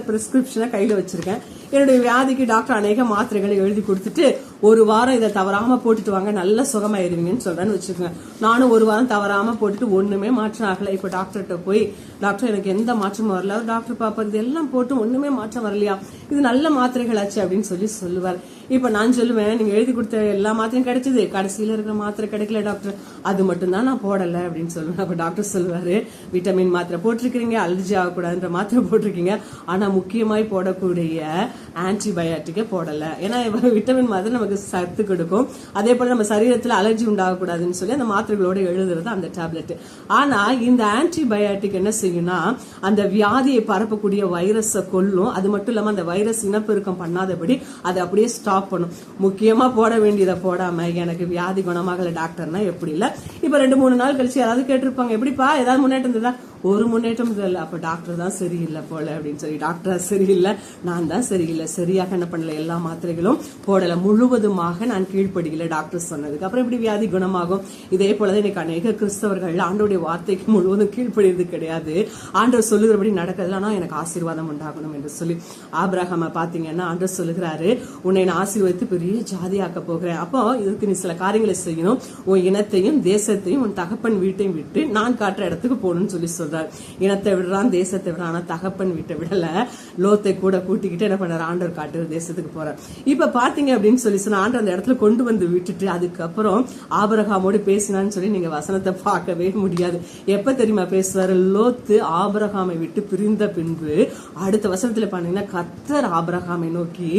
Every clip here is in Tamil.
பிரிஸ்கிரிப்ஷனை கையில வச்சிருக்கேன். என்னுடைய வியாதிக்கு டாக்டர் அநேக மாத்திரைகளை எழுதி கொடுத்துட்டு ஒரு வாரம் இதை தவறாம போட்டுட்டு வாங்க, நல்ல சுகமாயிருவீங்கன்னு சொல்றேன்னு வச்சுக்கோங்க. நானும் ஒரு வாரம் தவறாம போட்டுட்டு ஒண்ணுமே மாற்றம் ஆகல. இப்ப டாக்டர்கிட்ட போய் டாக்டர் எனக்கு எந்த மாற்றமும் வரல, டாக்டர் பாப்பா எல்லாம் போட்டு ஒண்ணுமே மாற்றம் வரலையா, இது நல்ல மாத்திரைகளாச்சு அப்படின்னு சொல்லுவார். இப்ப நான் சொல்லுவேன், நீங்க எழுதி கொடுத்த எல்லா மாத்திரையும் கிடைச்சது, கடைசியில இருக்கிற மாத்திரை கிடைக்கல டாக்டர், அது மட்டும் தான் நான் போடல அப்படின்னு சொல்லுவேன். அப்ப டாக்டர் சொல்லுவாரு, விட்டமின் மாத்திரை போட்டிருக்கீங்க, அலர்ஜி ஆகக்கூடாதுன்ற மாத்திரை போட்டிருக்கீங்க, ஆனா முக்கியமாய் போடக்கூடிய ஆன்டிபயோட்டிக்கை போடல. ஏன்னா விட்டமின் மாத்திரை நமக்கு சத்து கொடுக்கும், அதே போல நம்ம சரீரத்துல அலர்ஜி உண்டாகக்கூடாதுன்னு சொல்லி அந்த மாத்திரைகளோட எழுதுறது அந்த டேப்லெட். ஆனா இந்த ஆன்டிபயோட்டிக் என்ன செய்யும்னா அந்த வியாதியை பரப்பக்கூடிய வைரஸை கொல்லும். அது மட்டும் இல்லாம அந்த வைரஸ் இனப்பெருக்கம் பண்ணாதபடி அதை அப்படியே ஸ்டாப் பண்ணும். முக்கியமா போட வேண்டியதை போடாம எனக்கு வியாதி குணமாகல டாக்டர்னா எப்படி இல்ல. இப்ப 2-3 நாள் கழிச்சு யாராவது கேட்டிருப்பாங்க, எப்படிப்பா ஏதாவது முன்னேற்றம் இருந்ததா? ஒரு முன்னேற்றம் இல்லை. அப்ப டாக்டர் தான் சரியில்லை போல அப்படின்னு சொல்லி, டாக்டர் சரியில்லை, நான் தான் சரியில்லை, சரியாக என்ன பண்ணல, எல்லா மாத்திரைகளும் போடல, முழுவதுமாக நான் கீழ்ப்படியில டாக்டர் சொன்னதுக்கு அப்புறம் எப்படி வியாதி குணமாகும்? இதே போலதான் இன்னைக்கு அநேக கிறிஸ்தவர்கள் ஆண்டோடைய வார்த்தைக்கு முழுவதும் கீழ்ப்படியது கிடையாது. ஆண்டவர் சொல்லுகிறபடி நடக்கிறதுனா எனக்கு ஆசீர்வாதம் உண்டாகணும் என்று சொல்லி ஆபிரகாம பாத்தீங்கன்னா ஆண்டவர் சொல்லுகிறாரு, உன்னை நான் ஆசீர்வதித்து பெரிய ஜாதியாக்க போகிறேன். அப்போ இதுக்கு நீ சில காரியங்களை செய்யணும், உன் இனத்தையும் தேசத்தையும் உன் தகப்பன் வீட்டையும் விட்டு நான் காட்டுற இடத்துக்கு போகணும்னு சொல்லி சொல்றாரு. இனத்தை விடுறான், தேசத்தை விடுறான், ஆனா தகப்பன் வீட்டை விடல. லோத்தை கூட கூட்டிக்கிட்டு என்ன பண்ண ஆண்டவர் காட்டுற தேசத்துக்கு போறார். இப்ப பாத்தீங்க அப்படின்னு சொல்லி சொன்னா ஆண்டவர் அந்த இடத்துல கொண்டு வந்து விட்டுட்டு அதுக்கப்புறம் ஆபிரகாமோடு பேசினான்னு சொல்லி நீங்க வசனத்தை பார்க்கவே முடியாது. எப்ப தெரியுமா பேசுவாரு? லோத்து ஆபிரகாமை விட்டு பிரிந்த பின்பு அடுத்த வசனத்துல பாத்தீங்கன்னா கர்த்தர் ஆபிரகாமை நோக்கி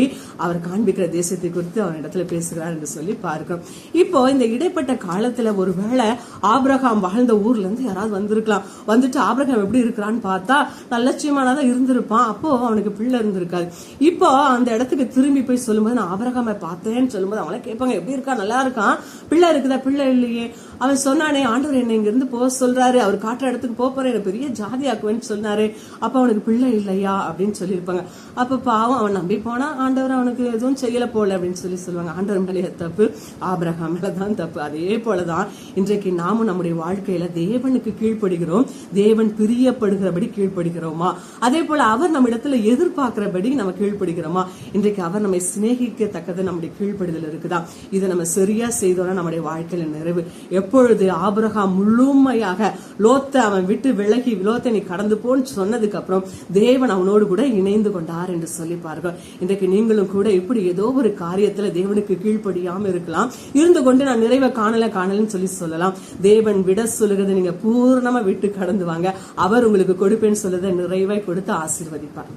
அவர் காண்பிக்கிற தேசத்தை குறித்து அவர் இடத்துல பேசுகிறார் என்று சொல்லி பார்க்கிறோம். இப்போ இந்த இடைப்பட்ட காலத்துல ஒருவேளை ஆபிரகாம் வாழ்ந்த ஊர்ல இருந்து யாராவது வந்திருக்கலாம், வந்துட்டு ஆபிரகாம் எப்படி இருக்கிறான்னு பார்த்தா நல்லட்சியமானதான் இருந்திருப்பான். அப்போ அவனுக்கு பிள்ளை இருந்திருக்காது. இப்போ அந்த இடத்துக்கு திரும்பி போய் சொல்லும்போது நான் ஆபிரகாமை பார்த்தேன்னு சொல்லும்போது அவங்கள கேட்பாங்க, எப்படி இருக்கா, நல்லா இருக்கான், பிள்ளை இருக்குதா? பிள்ளை இல்லையே. அவன் சொன்னானே, ஆண்டவர் என்னை இங்க இருந்து போக சொல்றாரு, அவர் காட்டுற இடத்துக்கு போறேன், எனக்கு பெரிய ஜாதி ஆக்குவேன்னு சொன்னாரு, அப்ப அவனுக்கு பிள்ளை இல்லையா அப்படின்னு சொல்லியிருப்பாங்க. அப்ப பாவம் அவன் நம்பி போனா ஆண்டவர் அவனுக்கு எதுவும் செய்யல போல அப்படின்னு சொல்லுவாங்க. ஆண்டவர் மேலே தப்பு, ஆபிரகாம் மேலதான் தப்பு. அதே போலதான் இன்றைக்கு நாமும் நம்முடைய வாழ்க்கையில தேவனுக்கு கீழ்ப்படுகிறோம், தேவன் பிரியப்படுகிறபடி கீழ்ப்படுகிறோமா? அதே போல அவர் நம்ம இடத்துல எதிர்பார்க்கிறபடி நம்ம கீழ்ப்படுகிறோமா? இன்றைக்கு அவர் நம்மை சிநேகிக்கத்தக்கது நம்முடைய கீழ்ப்படுதல் இருக்குதா? இதை நம்ம சரியா செய்தோம்னா நம்முடைய வாழ்க்கையில நிறைவு. எப்பொழுது ஆபிரகாம் முழுமையாக லோத்தை அவன் விட்டு விலகி, லோத்தை நீ கடந்து போன்னு சொன்னதுக்கு அப்புறம் தேவன் அவனோடு கூட இணைந்து கொண்டார் என்று சொல்லி பாருங்க. இன்றைக்கு நீங்களும் கூட இப்படி ஏதோ ஒரு காரியத்துல தேவனுக்கு கீழ்ப்படியாம இருக்கலாம், இருந்து கொண்டு நான் நிறைவை காணலன்னு சொல்லலாம். தேவன் விட சொல்லுகிறது நீங்க பூர்ணமா விட்டு கடந்து வாங்க, அவர் உங்களுக்கு கொடுப்பேன்னு சொல்லுறதை நிறைவாய் கொடுத்து ஆசீர்வதிப்பார்.